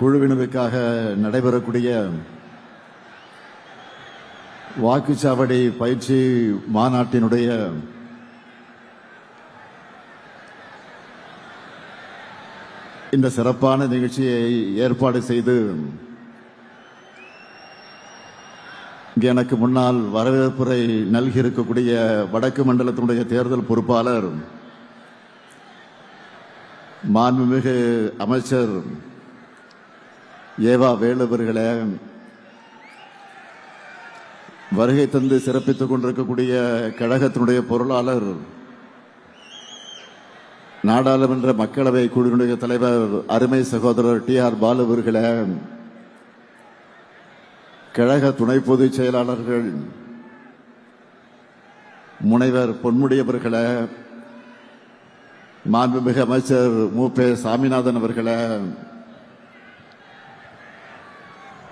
குழுவினருக்காக நடைபெறக்கூடிய வாக்குச்சாவடி பயிற்சி மாநாட்டினுடைய இந்த சிறப்பான நிகழ்ச்சியை ஏற்பாடு செய்து எனக்கு முன்னால் வரவேற்புரை நல்கியிருக்கக்கூடிய வடக்கு மண்டலத்தினுடைய தேர்தல் பொறுப்பாளர் மாண்புமிகு அமைச்சர் ஏவா வேலு அவர்களே, வருகை தந்து சிறப்பித்துக் கொண்டிருக்கக்கூடிய கழகத்தினுடைய பொருளாளர் நாடாளுமன்ற மக்களவை குழுவினுடைய தலைவர் அருமை சகோதரர் TR பாலு அவர்களே, கழக துணை பொதுச் செயலாளர்கள் முனைவர் பொன்முடி அவர்களே, மாண்புமிகு அமைச்சர் மு.ப. சாமிநாதன் அவர்களே,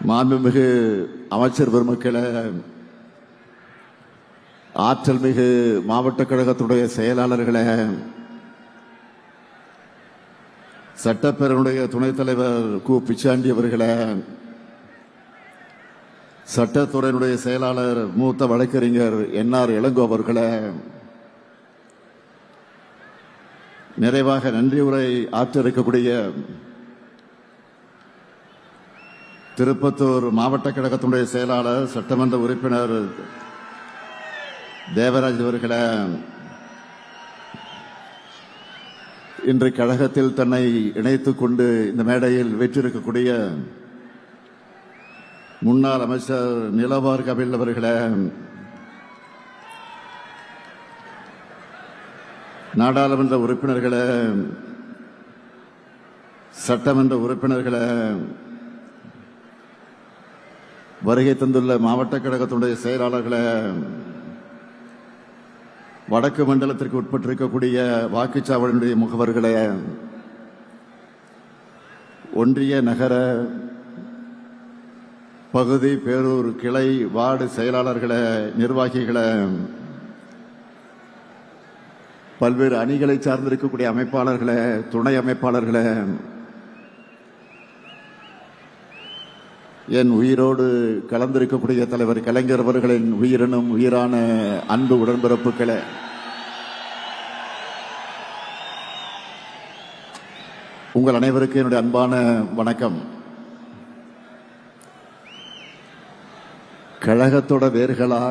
மாண்புமிகு அமைச்சர் பெருமக்களே, ஆற்றல் மிகு மாவட்ட கழகத்துடைய செயலாளர்களே, சட்டப்பேரவையுடைய துணைத் தலைவர் கு. பிச்சாண்டி அவர்களே, சட்டத்துறையினுடைய செயலாளர் மூத்த வழக்கறிஞர் NR இளங்கோ அவர்களே, நிறைவாக நன்றி உரை ஆற்ற இருக்கக்கூடிய திருப்பத்தூர் மாவட்ட கழகத்தினுடைய செயலாளர் சட்டமன்ற உறுப்பினர் தேவராஜ் அவர்களே, இன்று கழகத்தில் தன்னை இணைத்துக் கொண்டு இந்த மேடையில் வெற்றிருக்கக்கூடிய முன்னாள் அமைச்சர் நிலவார் கபில் அவர்களே, நாடாளுமன்ற உறுப்பினர்களே, சட்டமன்ற உறுப்பினர்களே, வருகை தந்துள்ள மாவட்ட கழகத்தினுடைய செயலாளர்களே, வடக்கு மண்டலத்திற்கு உட்பட்டிருக்கக்கூடிய வாக்குச்சாவடியுடைய முகவர்களே, ஒன்றிய நகர பகுதி பேரூர் கிளை வார்டு செயலாளர்களே, நிர்வாகிகளே, பல்வேறு அணிகளை சார்ந்திருக்கக்கூடிய அமைப்பாளர்களே, துணை அமைப்பாளர்களே, என் உயிரோடு கலந்திருக்கக்கூடிய தலைவர் கலைஞர் அவர்களின் உயிரினும் உயிரான அன்பு உடன்பிறப்புகளே, உங்கள் அனைவருக்கும் என்னுடைய அன்பான வணக்கம். கழகத்தோட வேர்களா,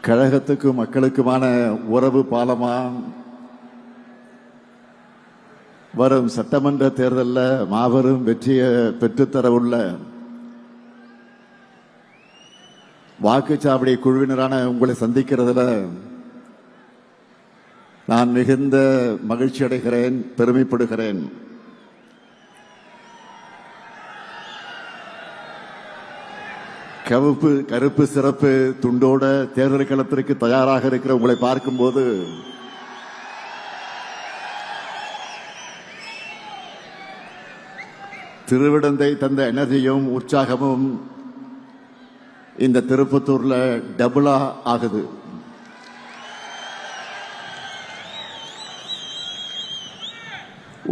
கழகத்துக்கும் மக்களுக்குமான உறவு பாலமா, வரும் சட்டமன்ற தேர்தலில் மாபெரும் வெற்றியை பெற்றுத்தர உள்ள வாக்குச்சாவடி குழுவினரான உங்களை சந்திக்கிறதுல நான் மிகுந்த மகிழ்ச்சி அடைகிறேன், பெருமைப்படுகிறேன். கருப்பு சிறப்பு துண்டோட தேர்தல் களத்திற்கு தயாராக இருக்கிற உங்களை பார்க்கும்போது திருவிடந்தை தந்த எனர்ஜியும் உற்சாகமும் இந்த திருப்பத்தூர்ல டபுளா ஆகுது.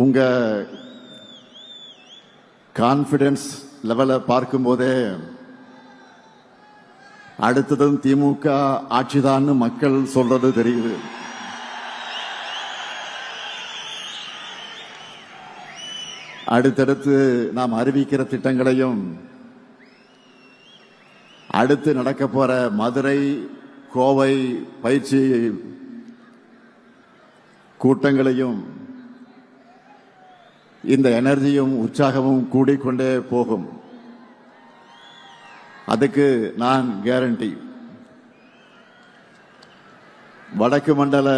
உங்க கான்பிடன்ஸ் லெவலை பார்க்கும்போதே அடுத்ததும் திமுக ஆட்சிதான் மக்கள் சொல்றது தெரியுது. அடுத்தடுத்து நாம் அறிவிக்கிற திட்டங்களையும் அடுத்து நடக்க போற மதுரை கோவை பயிற்சி கூட்டங்களையும் இந்த எனர்ஜியும் உற்சாகமும் கூடிக்கொண்டே போகும். அதுக்கு நான் கேரண்டி. வடக்கு மண்டல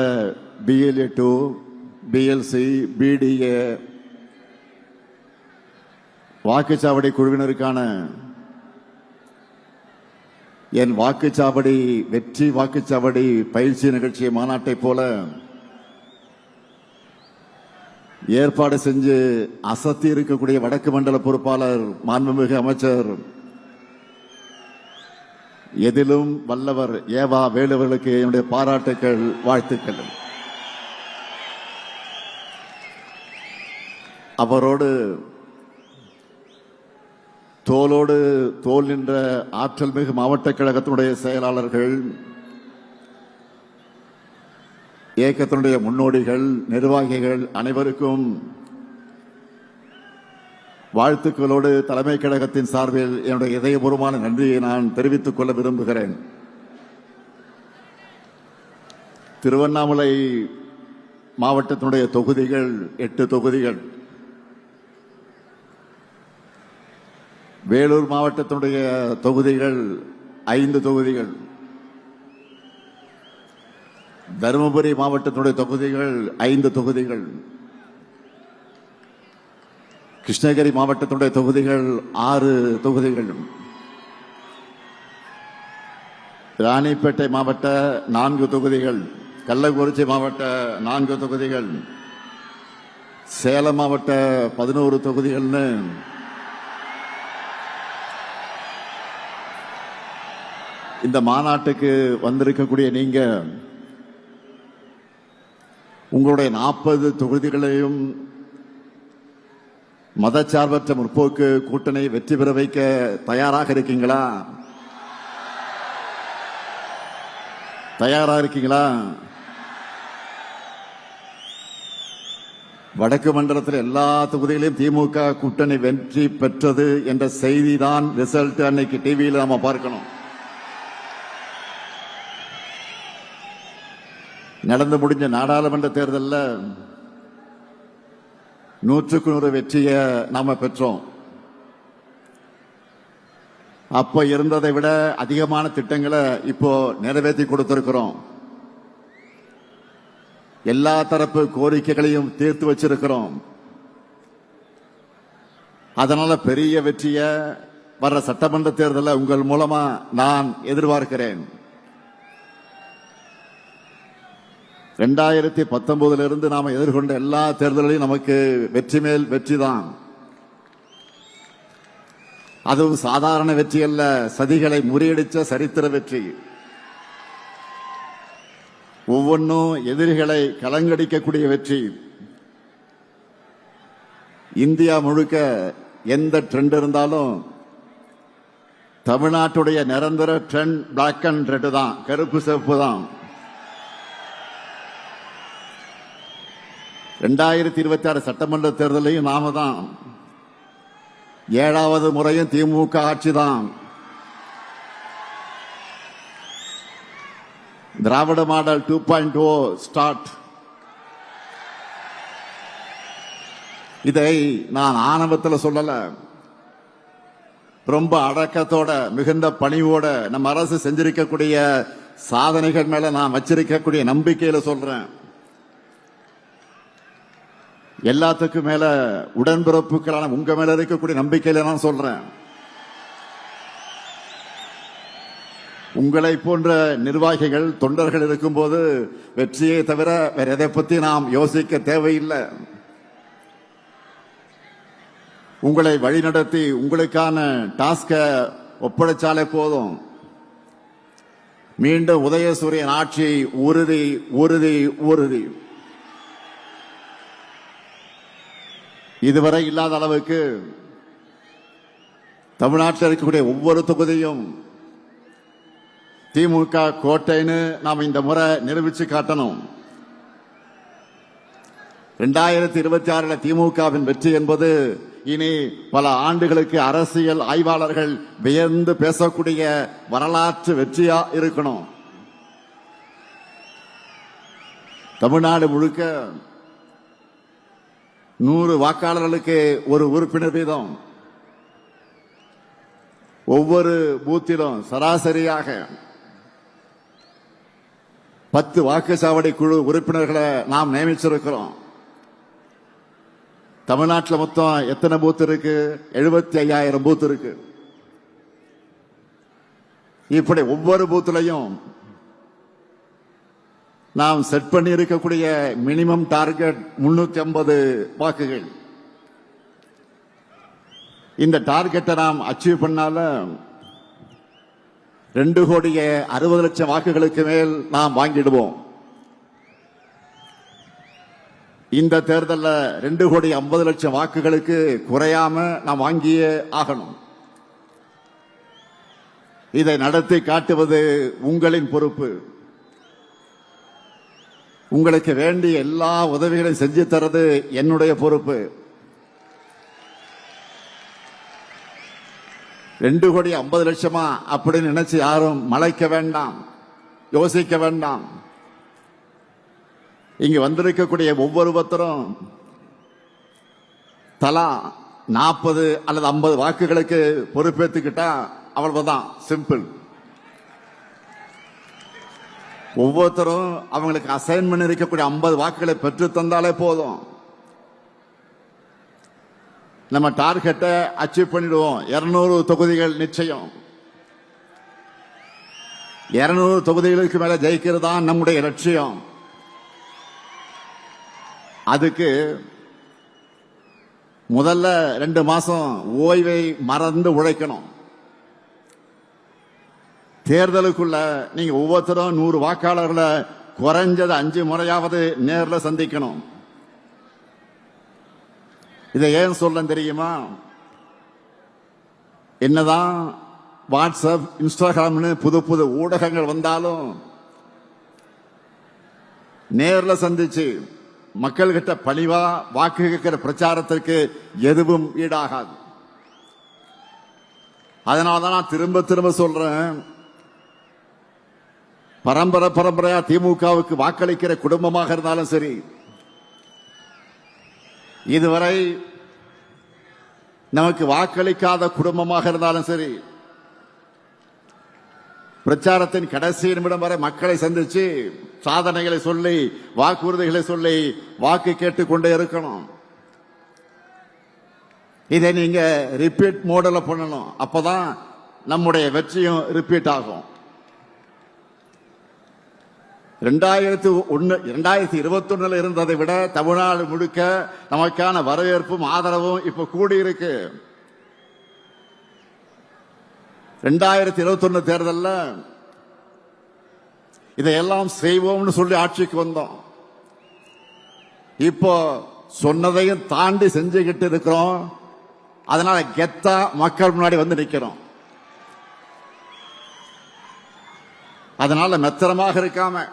BLA 2 BLC BDA வாக்குச்சாவடி குழுவினருக்கான என் வாக்குச்சாவடி வெற்றி வாக்குச்சாவடி பயிற்சி நிகழ்ச்சி மாநாட்டை போல ஏற்பாடு செஞ்சு அசத்தி இருக்கக்கூடிய வடக்கு மண்டல பொறுப்பாளர் மாண்புமிகு அமைச்சர் எதிலும் வல்லவர் ஏவா வேலுவர்களுக்கு என்னுடைய பாராட்டுக்கள், வாழ்த்துக்கள். அவரோடு தோளோடு தோல் நின்ற ஆற்றல் மிகு மாவட்ட கழகத்தினுடைய செயலாளர்கள், இயக்கத்தினுடைய முன்னோடிகள், நிர்வாகிகள் அனைவருக்கும் வாழ்த்துக்களோடு தலைமை கழகத்தின் சார்பில் என்னுடைய இதயபூர்வமான நன்றியை நான் தெரிவித்துக் கொள்ள விரும்புகிறேன். திருவண்ணாமலை மாவட்டத்தினுடைய தொகுதிகள் 8 தொகுதிகள், வேலூர் மாவட்டத்தினுடைய தொகுதிகள் 5 தொகுதிகள், தருமபுரி மாவட்டத்தினுடைய தொகுதிகள் 5 தொகுதிகள், கிருஷ்ணகிரி மாவட்டத்தினுடைய தொகுதிகள் 6 தொகுதிகள், ராணிப்பேட்டை மாவட்ட 4 தொகுதிகள், கள்ளக்குறிச்சி மாவட்ட 4 தொகுதிகள், சேலம் மாவட்ட 11 தொகுதிகள்னு இந்த மாநாட்டுக்கு வந்திருக்கக்கூடிய நீங்க உங்களுடைய 40 தொகுதிகளையும் மதச்சார்பற்ற முற்போக்கு கூட்டணி வெற்றி பெற வைக்க தயாராக இருக்கீங்களா? தயாராக இருக்கீங்களா? வடக்கு மண்டலத்தில் எல்லா தொகுதிகளையும் திமுக கூட்டணி வெற்றி பெற்றது என்ற செய்தி தான் ரிசல்ட் அன்னைக்கு டிவியில் நாம பார்க்கணும். நடந்து முடிஞ்ச நாடாளுமன்ற தேர்தலில் 100க்கு 100 வெற்றியை நாம பெற்றோம். அப்ப இருந்ததை விட அதிகமான திட்டங்களை இப்போ நிறைவேற்றி கொடுத்திருக்கிறோம். எல்லா தரப்பு கோரிக்கைகளையும் தீர்த்து வச்சிருக்கிறோம். அதனால பெரிய வெற்றியை வர்ற சட்டமன்ற தேர்தலில் உங்கள் மூலமா நான் எதிர்பார்க்கிறேன். 2019 இருந்து நாம எதிர்கொண்ட எல்லா தேர்தலையும் நமக்கு வெற்றி மேல் வெற்றி தான். அதுவும் சாதாரண வெற்றி அல்ல, சதிகளை முறியடிச்ச சரித்திர வெற்றி. ஒவ்வொன்றும் எதிரிகளை கலங்கடிக்கக்கூடிய வெற்றி. இந்தியா முழுக்க எந்த ட்ரெண்ட் இருந்தாலும் தமிழ்நாட்டுடைய நிரந்தர ட்ரெண்ட் பிளாக் அண்ட் ரெட் தான், கருப்பு சிவப்பு தான். 2026 சட்டமன்ற தேர்தலையும் நாம தான். 7வது முறையும் திமுக ஆட்சி தான். திராவிட மாடல் 2.0 ஸ்டார்ட். இதை நான் ஆணவத்தில் சொல்லல, ரொம்ப அடக்கத்தோட மிகுந்த பணிவோட நம்ம அரசு செஞ்சிருக்கக்கூடிய சாதனைகள் மேல நான் வச்சிருக்கக்கூடிய நம்பிக்கையில சொல்றேன். எல்லாத்துக்கும் மேல உடன்பிறப்புகளான உங்க மேல இருக்கக்கூடிய நம்பிக்கையில நான் சொல்றேன். உங்களை போன்ற நிர்வாகிகள், தொண்டர்கள் இருக்கும்போது வெற்றியை தவிர வேற எதை பத்தி நாம் யோசிக்க தேவையில்லை. உங்களை வழிநடத்தி உங்களுக்கான டாஸ்க ஒப்படைச்சாலே போதும். மீண்டும் உதயசூரியன் ஆட்சி உறுதி உறுதி உறுதி. இதுவரை இல்லாத அளவுக்கு தமிழ்நாட்டில் இருக்கக்கூடிய ஒவ்வொரு தொகுதியும் திமுக கோட்டைன்னு நாம் இந்த முறை நிரூபிச்சு காட்டணும். 2026 திமுகவின் வெற்றி என்பது இனி பல ஆண்டுகளுக்கு அரசியல் ஆய்வாளர்கள் வியந்து பேசக்கூடிய வரலாற்று வெற்றியா இருக்கணும். தமிழ்நாடு முழுக்க 100 வாக்காளர்களுக்கு ஒரு உறுப்பினர் வீதம், ஒவ்வொரு பூத்திலும் சராசரியாக 10 வாக்குச்சாவடி குழு உறுப்பினர்களை நாம் நியமிச்சிருக்கிறோம். தமிழ்நாட்டில் மொத்தம் எத்தனை பூத் இருக்கு? 75,000 பூத் இருக்கு. இப்படி ஒவ்வொரு பூத்திலையும் நாம் செட் பண்ணி இருக்கக்கூடிய மினிமம் டார்கெட் 350 வாக்குகள். இந்த டார்கெட்டை நாம் அச்சீவ் பண்ணால 2,60,00,000 வாக்குகளுக்கு மேல் நாம் வாங்கிடுவோம். இந்த தேர்தலில் 2,50,00,000 வாக்குகளுக்கு குறையாம நாம் வாங்கியே ஆகணும். இதை நடத்தி காட்டுவது உங்களின் பொறுப்பு. உங்களுக்கு வேண்டிய எல்லா உதவிகளையும் செஞ்சு தரது என்னுடைய பொறுப்பு. 2,50,00,000 அப்படின்னு நினைச்சு யாரும் மலைக்க வேண்டாம், யோசிக்க வேண்டாம். இங்கு வந்திருக்கக்கூடிய ஒவ்வொருத்தரும் தலா 40 அல்லது 50 வாக்குகளுக்கு பொறுப்பேற்றுக்கிட்டா அவ்வளவுதான், சிம்பிள். ஒவ்வொருத்தரும் அவங்களுக்கு அசைன்மெண்ட் இருக்கக்கூடிய 50 வாக்குகளை பெற்று தந்தாலே போதும். நம்ம டார்கெட்டை அச்சீவ் பண்ணிடுவோம். 200 தொகுதிகள் நிச்சயம். 200 தொகுதிகளுக்கு மேல ஜெயிக்கிறது தான் நம்முடைய லட்சியம். அதுக்கு முதல்ல 2 மாசம் ஓய்வை மறந்து உழைக்கணும். தேர்தலுக்குள்ள நீங்க ஒவ்வொருத்தரும் 100 வாக்காளர்களை குறைஞ்சது 5 முறையாவது நேர்ல சந்திக்கணும். இதை ஏன் சொல்ல தெரியுமா? என்னதான் வாட்ஸ்அப், இன்ஸ்டாகிராம்னு புது புது ஊடகங்கள் வந்தாலும் நேர்ல சந்திச்சு மக்கள்கிட்ட பணிவா வாக்கு கேட்கிற பிரச்சாரத்திற்கு எதுவும் ஈடாகாது. அதனாலதான் நான் திரும்ப திரும்ப சொல்றேன், பரம்பரையா திமுகவுக்கு வாக்களிக்கிற குடும்பமாக இருந்தாலும் சரி, இதுவரை நமக்கு வாக்களிக்காத குடும்பமாக இருந்தாலும் சரி, பிரச்சாரத்தின் கடைசி நிமிடம் வரை மக்களை சந்திச்சு சாதனைகளை சொல்லி வாக்குறுதிகளை சொல்லி வாக்கு கேட்டுக்கொண்டே இருக்கணும். இதை நீங்க ரிப்பீட் மோடல பண்ணணும். அப்பதான் நம்முடைய வெற்றியும் ரிப்பீட் ஆகும். 2021 இருந்ததை விட தமிழ்நாடு முழுக்க நமக்கான வரவேற்பும் ஆதரவும் இப்ப கூடி இருக்கு. 2021 தேர்தலில் இதையெல்லாம் செய்வோம்னு சொல்லி ஆட்சிக்கு வந்தோம். இப்போ சொன்னதையும் தாண்டி செஞ்சுக்கிட்டு இருக்கிறோம். அதனால கெத்தா மக்கள் முன்னாடி வந்து நிக்கிறோம். அதனால மெத்தனமாக இருக்காம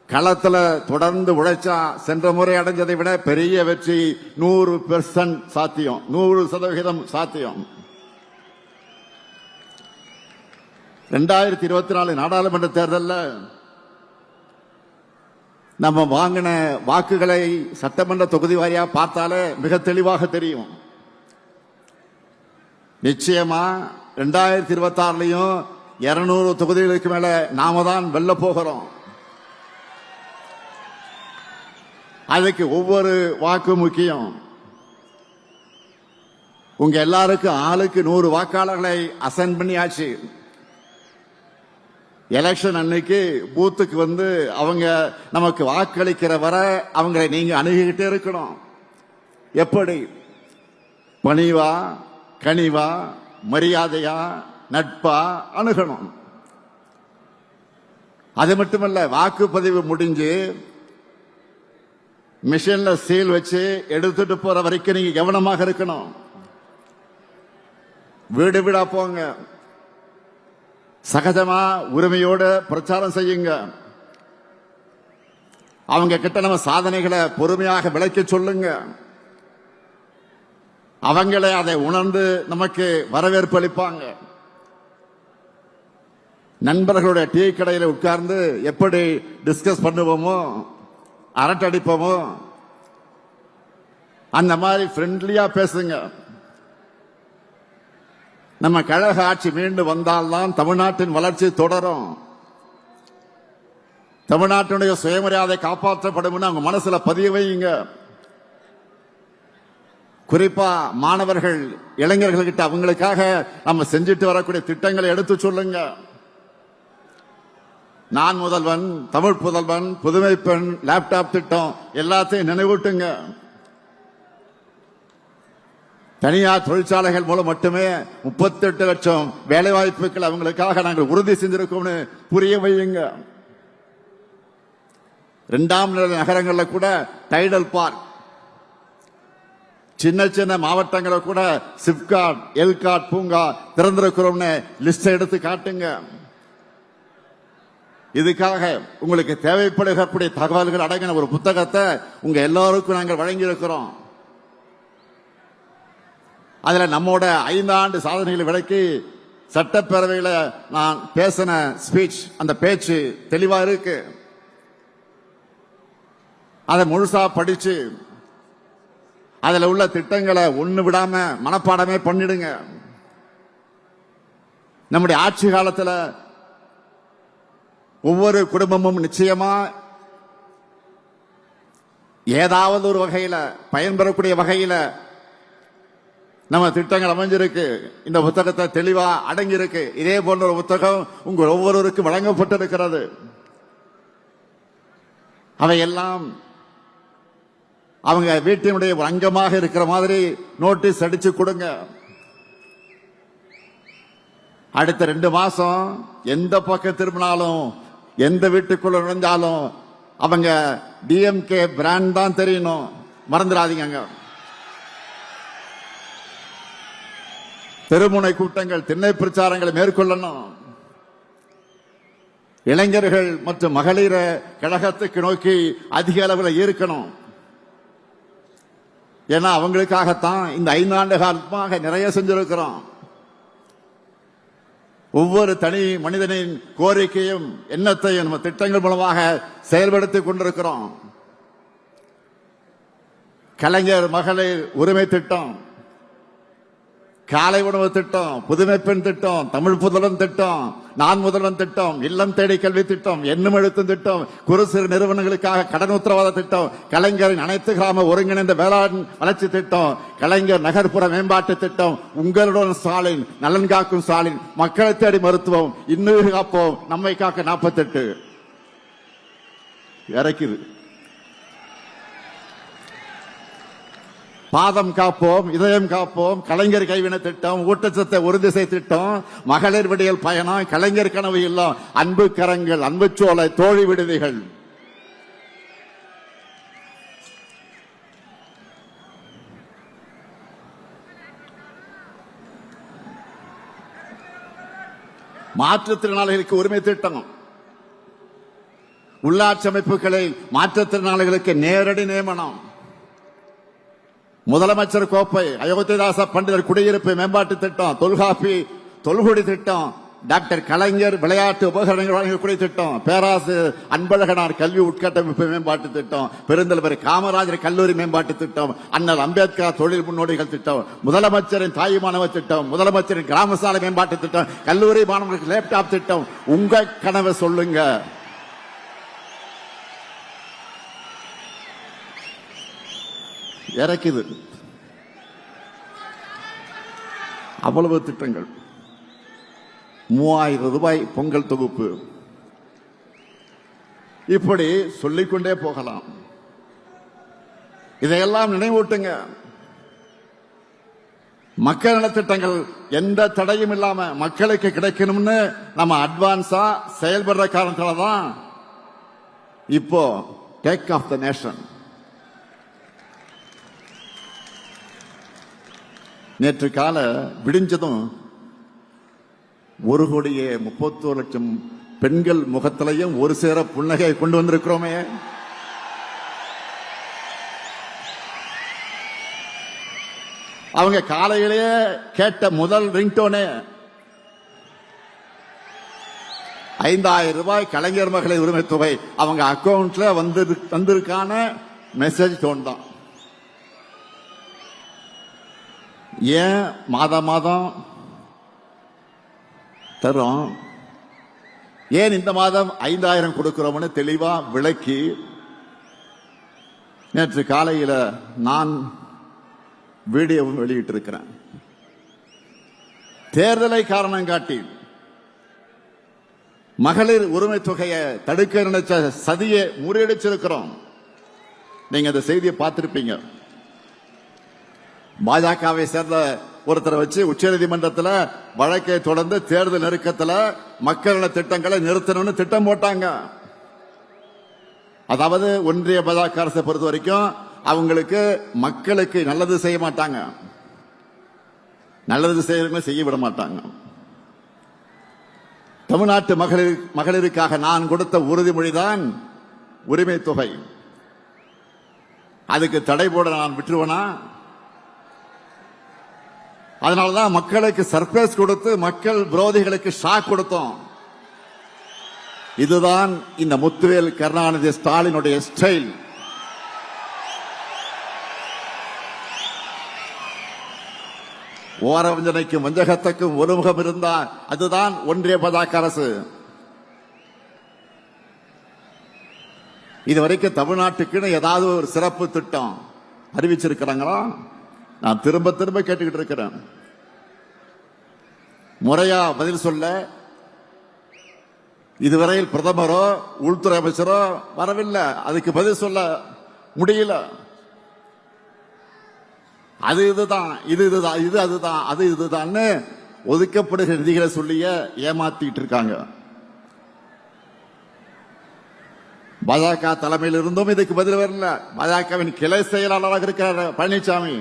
களத்துல தொடர்ந்து உழைச்சா சென்ற முறை அடைஞ்சதை விட பெரிய வெற்றி 100% சாத்தியம், 100% சாத்தியம். 2024 நாடாளுமன்ற தேர்தலில் நம்ம வாங்கின வாக்குகளை சட்டமன்ற தொகுதி வாரியா பார்த்தாலே மிக தெளிவாக தெரியும். நிச்சயமா 2026 200 தொகுதிகளுக்கு மேல நாம தான் வெல்ல போகிறோம். அதுக்கு ஒவ்வொரு வாக்கு முக்கியம். உங்க எல்லாருக்கும் ஆளுக்கு 100 வாக்காளர்களை அசைன் பண்ணியாச்சு. எலெக்ஷன் அன்னைக்கு பூத்துக்கு வந்து அவங்க நமக்கு வாக்களிக்கிற வரை அவங்களை நீங்க அணுகிக்கிட்டே இருக்கணும். எப்படி? பணிவா, கனிவா, மரியாதையா, நட்பா அணுகணும். அது மட்டுமல்ல, வாக்குப்பதிவு முடிஞ்சு மிஷின்ல சீல் வச்சு எடுத்துட்டு போற வரைக்கும் நீங்க கவனமாக இருக்கணும். வீடு வீடா போங்க, சகஜமா உரிமையோட பிரச்சாரம் செய்யுங்க. அவங்க கிட்ட நம்ம சாதனைகளை பொறுமையாக விளக்கி சொல்லுங்க. அவங்களே அதை உணர்ந்து நமக்கு வரவேற்பு அளிப்பாங்க. நண்பர்களுடைய டீ கடையில் உட்கார்ந்து எப்படி டிஸ்கஸ் பண்ணுவோமோ, அரட்டடிப்போமோ, அந்த மாதிரி ஃப்ரெண்ட்லியா பேசுங்க. நம்ம கழக ஆட்சி மீண்டும் வந்தால்தான் தமிழ்நாட்டின் வளர்ச்சி தொடரும். தமிழ்நாட்டினுடைய சுயமரியாதை காப்பாற்றப்படும் அவங்க மனசுல பதிய வையுங்க. குறிப்பா மாணவர்கள், இளைஞர்கள்கிட்ட அவங்களுக்காக நம்ம செஞ்சுட்டு வரக்கூடிய திட்டங்களை எடுத்து சொல்லுங்க. நான் முதல்வன், தமிழ் புதல்வன், புதுமை பெண், லேப்டாப் திட்டம் எல்லாத்தையும் நினைவூட்டுங்க. தனியார் தொழிற்சாலைகள் மூலம் மட்டுமே 38 லட்சம் வேலை வாய்ப்புகள் அவங்களுக்காக நாங்கள் உறுதி செஞ்சிருக்கோம்னு புரிய வையுங்க. இரண்டாம் நிலை நகரங்களில் கூட டைடல் பார்க், சின்ன சின்ன மாவட்டங்களை கூட சிப்காட், எல்காட் பூங்கா திறந்திருக்கிறோம்னு லிஸ்ட் எடுத்து காட்டுங்க. இதுக்காக உங்களுக்கு தேவைப்படுகக்கூடிய தகவல்கள் அடங்கின ஒரு புத்தகத்தை உங்க எல்லாருக்கும் நாங்கள் வழங்கி இருக்கிறோம். அதுல நம்மோட 5 ஆண்டு சாதனைகளை விளக்கி சட்டப்பேரவையில் நான் பேசின ஸ்பீச், அந்த பேச்சு தெளிவா இருக்கு. அதை முழுசா படிச்சு அதுல உள்ள திட்டங்களை ஒண்ணு விடாம மனப்பாடமே பண்ணிடுங்க. நம்முடைய ஆட்சி காலத்தில் ஒவ்வொரு குடும்பமும் நிச்சயமா ஏதாவது ஒரு வகையில பயன்பெறக்கூடிய வகையில நம்ம திட்டங்கள் அமைஞ்சிருக்கு. இந்த புத்தகத்தை தெளிவா அடங்கியிருக்கு. இதே போன்ற ஒரு புத்தகம் உங்கள் ஒவ்வொருவருக்கும் வழங்கப்பட்டிருக்கிறது. அவையெல்லாம் அவங்க வீட்டினுடைய ஒரு அங்கமாக இருக்கிற மாதிரி நோட்டீஸ் அடிச்சு கொடுங்க. அடுத்த 2 மாசம் எந்த பக்கம் திரும்பினாலும் எந்த வீட்டுக்குள்ள நுழைஞ்சாலும் அவங்க டிஎம்கே பிராண்ட் தான் தெரியணும். மறந்துடாதீங்க. தெருமுனை கூட்டங்கள், திண்ணை பிரச்சாரங்களை மேற்கொள்ளணும். இளைஞர்கள் மற்றும் மகளிர கழகத்துக்கு நோக்கி அதிக அளவில் ஈர்க்கணும். ஏன்னா அவங்களுக்காகத்தான் இந்த 5 ஆண்டு காலமாக நிறைய செஞ்சிருக்கிறோம். ஒவ்வொரு தனி மனிதனின் கோரிக்கையும் எண்ணத்தையும் நம்ம திட்டங்கள் மூலமாக செயல்படுத்திக் கொண்டிருக்கிறோம். கலைஞர் மகளிர் உரிமை திட்டம், காலை உணவு திட்டம், புதுமை பெண் திட்டம், தமிழ் புதல்வன் திட்டம், நான் முதல்வன் திட்டம், இல்லம் தேடி கல்வி திட்டம், எண்ணும் எழுத்தும் திட்டம், குறு சிறு நிறுவனங்களுக்காக கடன் உத்தரவாத திட்டம், கலைஞரின் அனைத்து கிராம ஒருங்கிணைந்த வேளாண் வளர்ச்சி திட்டம், கலைஞர் நகர்ப்புற மேம்பாட்டு திட்டம், உங்களுடன் ஸ்டாலின், நலன் காக்கும் ஸ்டாலின், மக்களை தேடி மருத்துவம், இன்னுயிர் காப்போம், நம்மை காக்க 48 இறக்குது. பாதம் காப்போம், இதயம் காப்போம், கலைஞர் கைவினை திட்டம், ஊட்டச்சத்தை உறுதிசை திட்டம், மகளிர் விடியல் பயணம், கலைஞர் கனவு இல்லம், அன்பு கரங்கள், அன்பு சோலை, தோழி விடுதிகள். மாற்றுத்திறனாளிகளுக்கு உரிமை திட்டம், உள்ளாட்சி அமைப்புகளில் மாற்றுத்திறனாளிகளுக்கு நேரடி நியமனம், முதலமைச்சர் கோப்பை, அயோத்திதாச பண்டிதர் குடியிருப்பு மேம்பாட்டு திட்டம், தொல்காப்பி தொல்குடி திட்டம், டாக்டர் கலைஞர் விளையாட்டு உபகரணங்கள் வழங்கக்கூடிய திட்டம், பேராசிரியர் அன்பழகனார் கல்வி உட்கட்டமைப்பு மேம்பாட்டு திட்டம், பெருந்தலைவர் காமராஜர் கல்லூரி மேம்பாட்டு திட்டம், அண்ணல் அம்பேத்கர் தொழில் முன்னோடிகள் திட்டம், முதலமைச்சரின் தாய் மாணவர் திட்டம், முதலமைச்சரின் கிராம சாலை மேம்பாட்டு திட்டம், கல்லூரி மாணவர்களுக்கு லேப்டாப் திட்டம். உங்க கனவை சொல்லுங்க. இறக்குது அவ்வளவு திட்டங்கள். 3000 ரூபாய் பொங்கல் தொகுப்பு. இப்படி சொல்லிக்கொண்டே போகலாம். இதையெல்லாம் நினைவூட்டுங்க. மக்கள் நலத்திட்டங்கள் எந்த தடையும் இல்லாம மக்களுக்கு கிடைக்கணும்னு நம்ம அட்வான்ஸா செயல்படுற காரணத்தால தான் இப்போ டேக் ஆஃப் த நேஷன். நேற்று கால விடிஞ்சதும் 1,31,00,000 பெண்கள் முகத்திலையும் ஒரு சேர புன்னகை கொண்டு வந்திருக்கிறோமே. அவங்க காலையிலேயே கேட்ட முதல் ரிங்டோனே 5,000 ரூபாய் கலைஞர் மகளிர் உரிமை தொகை அவங்க அக்கவுண்ட்ல வந்திருக்கான மெசேஜ் டோன் தான். ஏன் மாதம் தரும், ஏன் இந்த மாதம் 5,000 கொடுக்கிறோம்னு தெளிவா விளக்கி நேற்று காலையில் நான் வீடியோவும் வெளியிட்டிருக்கிறேன். தேர்தலை காரணம் காட்டி மகளிர் உரிமை தொகையை தடுக்க நினைச்ச சதியை முறியடிச்சிருக்கிறோம். நீங்க அந்த செய்தியை பார்த்திருப்பீங்க. பாஜகவை சேர்ந்த ஒருத்தரை வச்சு உச்சநீதிமன்றத்தில் வழக்கை தொடர்ந்து தேர்தல் நெருக்கத்தில் மக்கள் நல திட்டங்களை நிறுத்தணும்னு திட்டம் போட்டாங்க. அதாவது ஒன்றிய பாஜக அரசை பொறுத்த வரைக்கும் அவங்களுக்கு மக்களுக்கு நல்லது செய்ய மாட்டாங்க, நல்லது செய்ய விட மாட்டாங்க. தமிழ்நாட்டு மகளிருக்காக நான் கொடுத்த உறுதிமொழிதான் உரிமை தொகை. அதுக்கு தடை போட நான் விட்டுருவனா? அதனாலதான் மக்களுக்கு சர்ப்ரைஸ் கொடுத்து மக்கள் விரோதிகளுக்கு ஷாக் கொடுத்தோம். இதுதான் இந்த முத்துவேல் கருணாநிதி ஸ்டாலினுடைய ஸ்டைல். ஓரவஞ்சனைக்கும் வஞ்சகத்துக்கும் ஒருமுகம் இருந்தால் அதுதான் ஒன்றிய பாஜக அரசு. இதுவரைக்கும் தமிழ்நாட்டுக்குன்னு ஏதாவது ஒரு சிறப்பு திட்டம் அறிவிச்சிருக்கிறாங்களா? நான் திரும்ப திரும்ப கேட்டுக்கிட்டு இருக்கிறேன். முறையா பதில் சொல்ல இதுவரையில் பிரதமரோ உள்துறை அமைச்சரோ வரவில்லை. அதுக்கு பதில் சொல்ல முடியல. அது இதுதான், இது இதுதான், இது அதுதான், அது இதுதான் ஒதுக்கப்படுகிற நிதிகளை சொல்லிய ஏமாத்திட்டு இருக்காங்க. பாஜக தலைமையில் இருந்தும் இதுக்கு பதில் வரல. பாஜகவின் கிளை செயலாளராக இருக்கிறார் பழனிசாமி.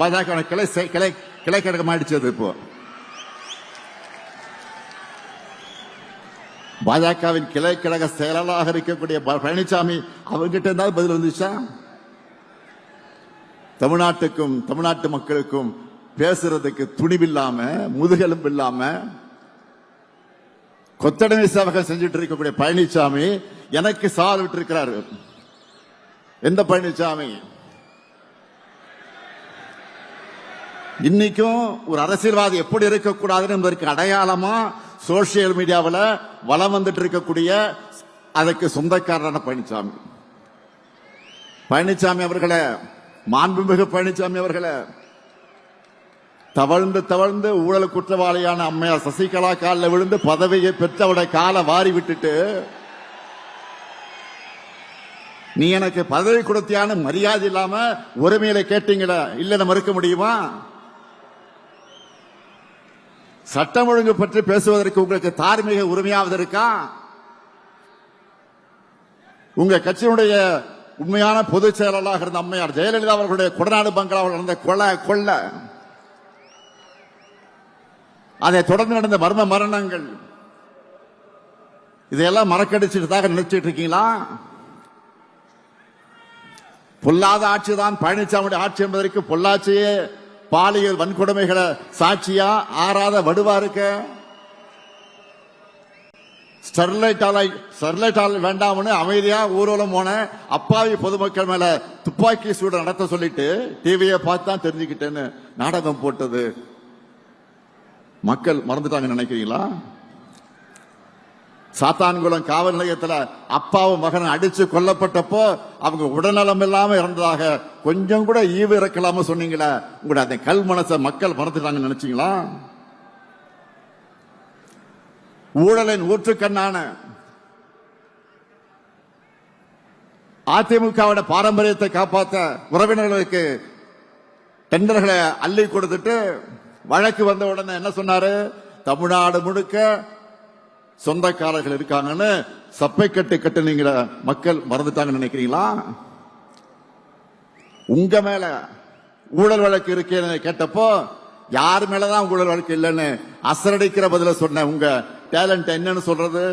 பாஜக கிளை கழகம் ஆயிடுச்சு. இப்போ பாஜகவின் கிளை கழக செயலாளராக இருக்கக்கூடிய பழனிசாமி அவர்கிட்ட இருந்தாலும் பதில் வந்துச்சா? தமிழ்நாட்டுக்கும் தமிழ்நாட்டு மக்களுக்கும் பேசுறதுக்கு துணிவில்லாம முதுகெலும்பு இல்லாம கொத்தடிமை சேவகம் செஞ்சுட்டு இருக்கக்கூடிய பழனிசாமி எனக்கு சவால் விட்டு இருக்கிறாரு. எந்த பழனிசாமி? இன்னைக்கும் ஒரு அரசியல்வாதி எப்படி இருக்கக்கூடாதுன்னு என்பதற்கு அடையாளமா சோசியல் மீடியாவில் வலம் வந்துட்டு இருக்கக்கூடிய அதற்கு சொந்தக்காரரான பழனிசாமி அவர்களே, மாண்புமிகு பழனிசாமி அவர்களே, தவழ்ந்து தவழ்ந்து ஊழல் குற்றவாளியான அம்மையார் சசிகலா காலில் விழுந்து பதவியை பெற்றவுடைய காலை வாரி விட்டுட்டு நீ எனக்கு பதவி கொடுத்தியான மரியாதை இல்லாம உரிமையில கேட்டீங்களா? இல்ல மறுக்க முடியுமா? சட்டம் ஒழுங்கு பற்றி பேசுவதற்கு உங்களுக்கு தார்மீக உரிமையாவது இருக்கா? உங்க கட்சியினுடைய உண்மையான பொதுச் செயலாளராக இருந்த அம்மையார் ஜெயலலிதா அவர்களுடைய கொடநாடு பங்களாவில் நடந்த கொள்ள, அதை தொடர்ந்து நடந்த மர்ம மரணங்கள், இதையெல்லாம் மறக்கடிச்சுட்டு நினைச்சிட்டு இருக்கீங்களா? பொல்லாத ஆட்சிதான் பழனிசாமியுடைய ஆட்சி என்பதற்கு பொள்ளாச்சியே பாலியல் வன்கொடுமைகளை சாட்சியா ஆறாத வடுவா இருக்க. ஸ்டெர்லைட் ஆலை வேண்டாம்னு அமைதியா ஊர்வலம் போன அப்பாவி பொதுமக்கள் மேல துப்பாக்கி சூடு நடத்த சொல்லிட்டு டிவியை பார்த்து தான் தெரிஞ்சுக்கிட்டேன்னு நாடகம் போட்டது மக்கள் மறந்துட்டாங்க நினைக்கிறீங்களா? சாத்தான்குளம் காவல் நிலையத்தில் அப்பாவும் மகன் அடிச்சு கொல்லப்பட்டப்போ அவங்க உடல்நலம் இல்லாம இறந்ததாக கொஞ்சம் கூட ஈவு இறக்கலாம சொன்னீங்களா? உங்களுடைய அந்த கல் மனசை மக்கள் மறந்துட்டாங்கன்னு நினைச்சீங்களா? ஊழலின் ஊற்றுக்கண்ணான அதிமுகவோட பாரம்பரியத்தை காப்பாற்ற உறவினர்களுக்கு டெண்டர்களை அள்ளி கொடுத்துட்டு வழக்கு வந்த உடனே என்ன சொன்னாரு? தமிழ்நாடு முழுக்க சொந்தக்காரர்கள் இருக்காங்கன்னு சப்பை கட்டுனீங்கள மக்கள் மறந்துட்டாங்கன்னு நினைக்கிறீங்களா? உங்க மேல ஊழல் வழக்கு இருக்கேன்னு கேட்டப்போ யார் மேலதான் ஊழல் வழக்கு இல்லைன்னு அசரடிக்கிற பதில சொன்ன உங்க டேலண்ட் என்னன்னு சொல்றது?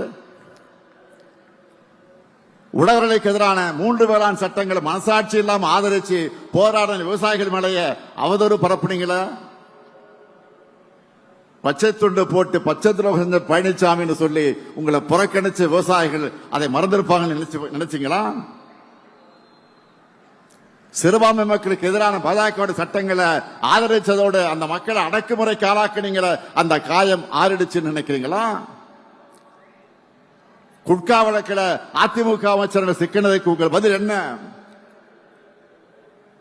உழவர்களுக்கு எதிரான 3 வேளாண் சட்டங்களை மனசாட்சி இல்லாம ஆதரிச்சு போராட விவசாயிகள் மேலேயே அவதூறு பரப்புனீங்களா? பச்சை துண்டு போட்டு பச்சை துரோகம் செஞ்ச பழனிசாமின்னு சொல்லி உங்களை புறக்கணிச்ச விவசாயிகள் அதை மறந்திருப்பாங்கன்னு நினைச்சீங்களா? சிறுபான்மை மக்களுக்கு எதிரான பாஜக சட்டங்களை ஆதரிச்சதோடு அந்த மக்களை அடக்குமுறைக்கு ஆளாக்குனீங்களே, அந்த காயம் ஆறிடுச்சுன்னு நினைக்கிறீங்களா? குட்கா வழக்கில் அதிமுக அமைச்சர் சிக்கினதுக்கு உங்கள் பதில் என்ன?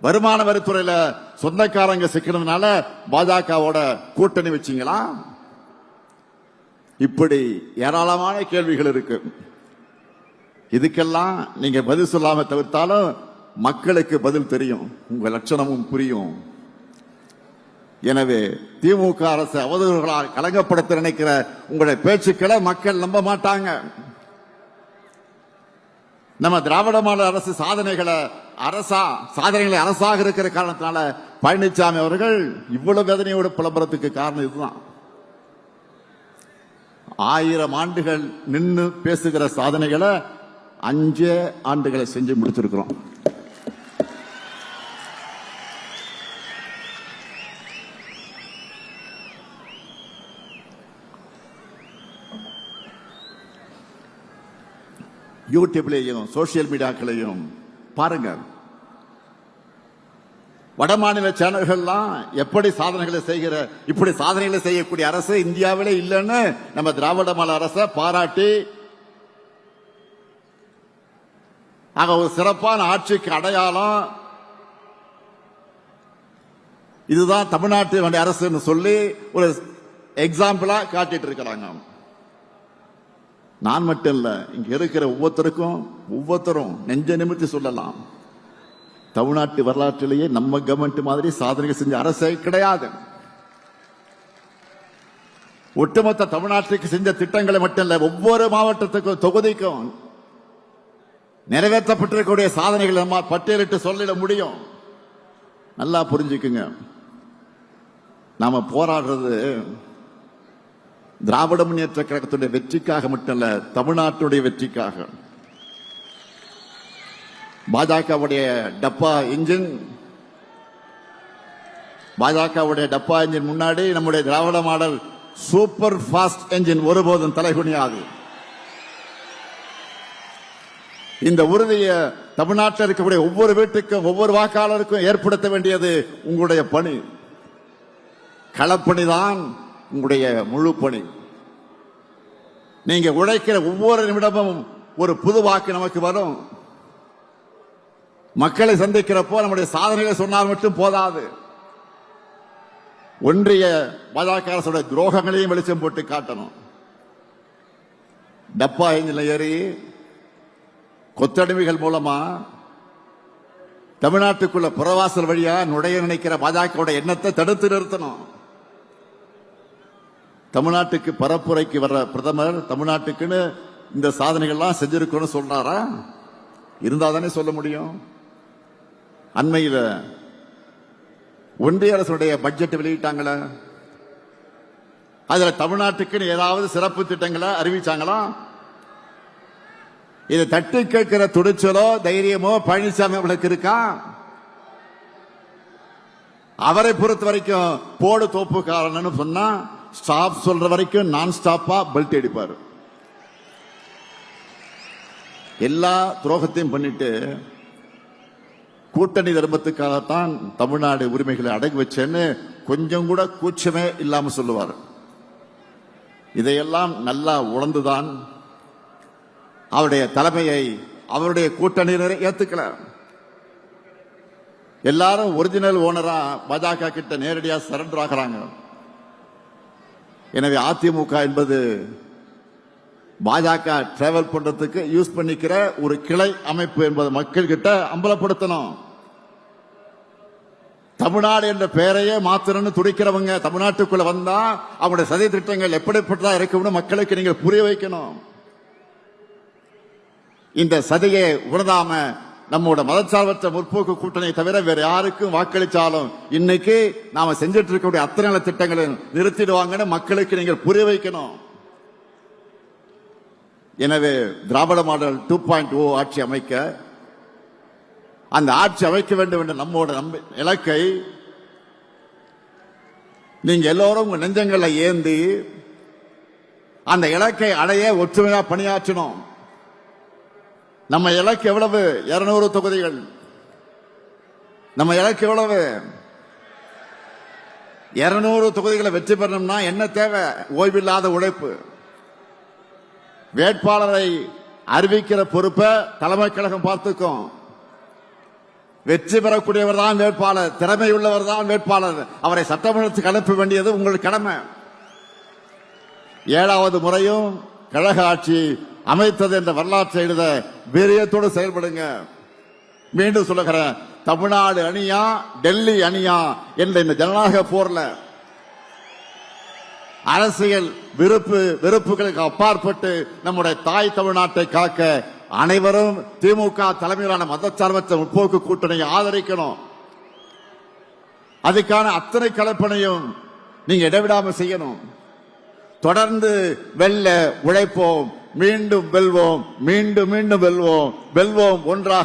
வருமான வரித்துறையில சொந்தக்காரங்க சிக்கிறதுனால பாஜகவோட கூட்டணி வச்சீங்களா? இப்படி ஏராளமான கேள்விகள் இருக்கு. இதுக்கெல்லாம் நீங்க பதில் சொல்லாம தவிர்த்தாலும் மக்களுக்கு பதில் தெரியும், உங்க லட்சணமும் புரியும். எனவே திமுக அரசு அவதூறுகளால் கலங்கப்படுத்த நினைக்கிற உங்களுடைய பேச்சுக்களை மக்கள் நம்ப மாட்டாங்க. நம்ம திராவிட மாடல் அரசு சாதனைகளை அரசாக இருக்கிற காரணத்தினால பழனிசாமி அவர்கள் இவ்வளவு வேதனையோடு புலம்புறதுக்கு காரணம் இதுதான். 1000 ஆண்டுகள் நின்று பேசுகிற சாதனைகளை 5 ஆண்டுகளை செஞ்சு முடிச்சிருக்கிறோம். யூடியூப்லையும் சோசியல் மீடியாக்களையும் பாருங்க. வடமாநில சேனல்கள்லாம் எப்படி இப்படி சாதனைகளை செய்யக்கூடிய அரசு இந்தியாவிலே இல்லைன்னு நம்ம திராவிட மாடல் அரசை பாராட்டி ஒரு சிறப்பான ஆட்சிக்கு அடையாளம் இதுதான் தமிழ்நாட்டு அரசுன்னு சொல்லி ஒரு எக்ஸாம்பிளா காட்டிட்டு இருக்கிறாங்க. நான் மட்டும் இல்ல, இங்க இருக்கிற ஒவ்வொருத்தரும் நெஞ்ச நிமிர்த்தி சொல்லலாம், தமிழ்நாட்டு வரலாற்றிலேயே நம்ம கவர்மெண்ட் மாதிரி சாதனைகள் செஞ்ச அரசே கிடையாது. ஒட்டுமொத்த தமிழ்நாட்டுக்கு செஞ்ச திட்டங்களை மட்டும் இல்ல, ஒவ்வொரு மாவட்டத்துக்கும் தொகுதிக்கும் நிறைவேற்றப்பட்டிருக்கக்கூடிய சாதனைகள் நம்ம பட்டியலிட்டு சொல்லிட முடியும். நல்லா புரிஞ்சுக்குங்க. நாம போராடுறது திராவிட முன்னேற்ற கழகத்துடைய வெற்றிக்காக மட்டுமல்ல, தமிழ்நாட்டுடைய வெற்றிக்காக. பாஜகவுடைய டப்பா இன்ஜின் முன்னாடி நம்முடைய திராவிட மாடல் சூப்பர் ஃபாஸ்ட் என்ஜின் ஒருபோதும் தலைகுனியாது. இந்த உறுதியை தமிழ்நாட்டில் இருக்கக்கூடிய ஒவ்வொரு வீட்டுக்கும் ஒவ்வொரு வாக்காளருக்கும் ஏற்படுத்த வேண்டியது உங்களுடைய பணி. களப்பணிதான் உங்களுடைய முழு பணி. நீங்க உழைக்கிற ஒவ்வொரு நிமிடமும் ஒரு புது வாக்கு நமக்கு வரும். மக்களை சந்திக்கிறப்போ நம்முடைய சாதனைகளை சொன்னால் மட்டும் போதாது, ஒன்றிய பாஜக அரசுடைய துரோகங்களையும் வெளிச்சம் போட்டு காட்டணும். டப்பா என்ஜின்ல ஏறி கொத்தடிமைகள் மூலமா தமிழ்நாட்டுக்குள்ள புறவாசல் வழியா நுழைய நினைக்கிற பாஜக எண்ணத்தை தடுத்து நிறுத்தணும். தமிழ்நாட்டுக்கு பரப்புரைக்கு வர்ற பிரதமர் தமிழ்நாட்டுக்குன்னு இந்த சாதனைகள்லாம் செஞ்சிருக்கணும் சொல்றாரா? இருந்தா தானே சொல்ல முடியும். அண்மையில் ஒன்றிய அரசுடைய பட்ஜெட் வெளியிட்டாங்களே, அதுல தமிழ்நாட்டுக்குன்னு ஏதாவது சிறப்பு திட்டங்களை அறிவிச்சாங்களா? இதை தட்டி கேட்கிற துணிச்சலோ தைரியமோ பழனிசாமி அவர்களுக்கு இருக்கா? அவரை பொறுத்த வரைக்கும் போடு தோப்புக்காரன்னு சொன்னா ஸ்டாப் சொல்ற வரைக்கும் நான் ஸ்டாப்பா பெல்ட் அடிப்பாரு. எல்லா துரோகத்தையும் பண்ணிட்டு கூட்டணி தர்மத்துக்காகத்தான் தமிழ்நாடு உரிமைகளை அடகு வச்சேன்னு கொஞ்சம் கூட கூச்சமே இல்லாம சொல்லுவார். இதையெல்லாம் நல்லா உணர்ந்துதான் அவருடைய தலைமையை அவருடைய கூட்டணியினரை ஏத்துக்கல. எல்லாரும் ஒரிஜினல் ஓனரா பாஜக கிட்ட நேரடியா சரண்டர் ஆகிறாங்க. எனவே அதிமுக என்பது பாஜக டிராவல் பண்றதுக்கு யூஸ் பண்ணிக்கிற ஒரு கிளை அமைப்பு என்பதை மக்கள் கிட்ட அம்பலப்படுத்தணும். தமிழ்நாடு என்ற பெயரையே மாத்திரன்னு துடிக்கிறவங்க தமிழ்நாட்டுக்குள்ள வந்தா அவங்களுடைய சதி திட்டங்கள் எப்படிப்பட்டதா இருக்கும்னு மக்களுக்கு நீங்க புரிய வைக்கணும். இந்த சதியை உணராம நம்மோட மதச்சார்பற்ற முற்போக்கு கூட்டணியை தவிர வேற யாருக்கும் வாக்களிச்சாலும் இன்னைக்கு நாம செஞ்சிட்டு இருக்கக்கூடிய அத்தனை திட்டங்களை நிறுத்திடுவாங்கன்னு மக்களுக்கு நீங்கள் புரிய வைக்கணும். எனவே திராவிட மாடல் 2.0 ஆட்சி அமைக்க, அந்த ஆட்சி அமைக்க வேண்டும் என்ற நம்மோட இலக்கை நீங்க எல்லோரும் உங்க நெஞ்சங்களை ஏந்தி அந்த இலக்கை அடைய ஒற்றுமையா பணியாற்றணும். நம்ம இலக்கு எவ்வளவு? 200 தொகுதிகள். நம்ம இலக்கு எவ்வளவு? 200 தொகுதிகளை வெற்றி பெறணும்னா என்ன தேவை? ஓய்வில்லாத உழைப்பு. வேட்பாளரை அறிவிக்கிற பொறுப்பை தலைமை கழகம் பார்த்துக்கும். வெற்றி பெறக்கூடியவர் தான் வேட்பாளர், திறமை உள்ளவர் தான் வேட்பாளர். அவரை சட்டமன்றத்துக்கு அனுப்ப வேண்டியது உங்கள் கடமை. 7வது முறையும் கழக ஆட்சி அமைத்தது என்ற வரலாற்றை எழுத வீரியத்தோடு செயல்படுங்க. மீண்டும் சொல்லுகிறேன், தமிழ்நாடு அணியா டெல்லி அணியா என்ற இந்த ஜனநாயக போர்ல அரசியல் வெறுப்புகளுக்கு அப்பாற்பட்டு நம்முடைய தாய் தமிழ்நாட்டை காக்க அனைவரும் திமுக தலைமையிலான மதச்சார்பற்ற முற்போக்கு கூட்டணியை ஆதரிக்கணும். அதுக்கான அத்தனை கலப்பணையும் நீங்க இடைவிடாம செய்யணும். தொடர்ந்து வெல்ல உழைப்போம், மீண்டும் வெல்வோம், மீண்டும் மீண்டும் வெல்வோம், வெல்வோம் ஒன்றாக.